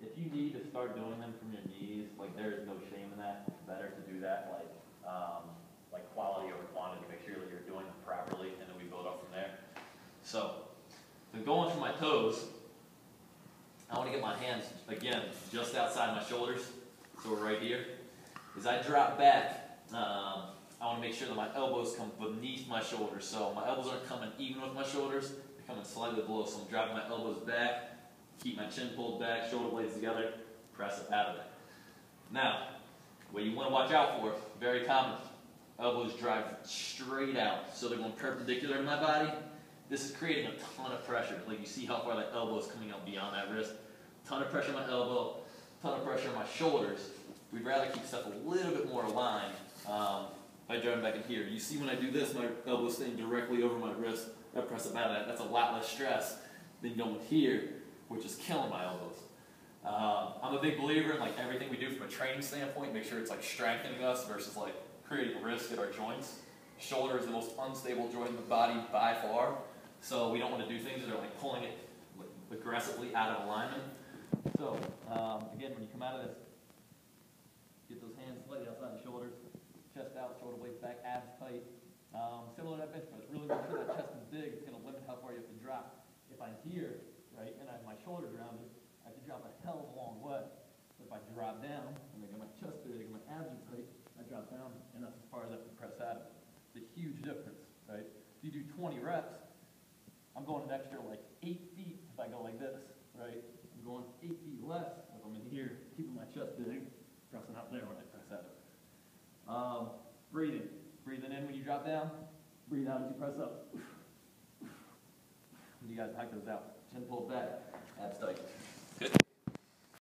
If you need to start doing them from your knees, like there is no shame in that. It's better to do that like quality over quantity. Make sure that you're doing them properly, and then we build up from there. So going from my toes, I want to get my hands, again, just outside my shoulders, so we're right here. As I drop back, I want to make sure that my elbows come beneath my shoulders. So my elbows aren't coming even with my shoulders, they're coming slightly below. So I'm dropping my elbows back, keep my chin pulled back, shoulder blades together, press it out of there. Now, what you want to watch out for, very common, elbows drive straight out. So they're going perpendicular to my body. This is creating a ton of pressure. Like you see how far that elbow is coming out beyond that wrist. Ton of pressure on my elbow, ton of pressure on my shoulders. We'd rather keep stuff a little bit more aligned by driving back in here. You see when I do this, my elbow's staying directly over my wrist. I press it out of that. That's a lot less stress than going here, which is killing my elbows. I'm a big believer in like everything we do from a training standpoint, make sure it's like strengthening us versus like creating risk at our joints. Shoulder is the most unstable joint in the body by far. So we don't want to do things that are like pulling it aggressively out of alignment. So again, when you come out of this, get those hands slightly outside the shoulders, chest out, shoulder blades back, abs tight. Similar to that bench press, really make sure that chest is big. It's going to limit how far you have to drop. If I'm here, right, and I have my shoulders rounded, I have to drop a hell of a long way. But if I drop down, and I get my chest big, and my abs are tight, I drop down, and that's as far as I can press out of it. It's a huge difference, right? If you do 20 reps, I'm going an extra like 8 feet if I go like this, right? I'm going 8 feet less if I'm in here, keeping my chest big, pressing out there when I press out. Breathing. Breathing in when you drop down, breathe out as you press up. You guys knock those out. Chin pulled back, abs tight.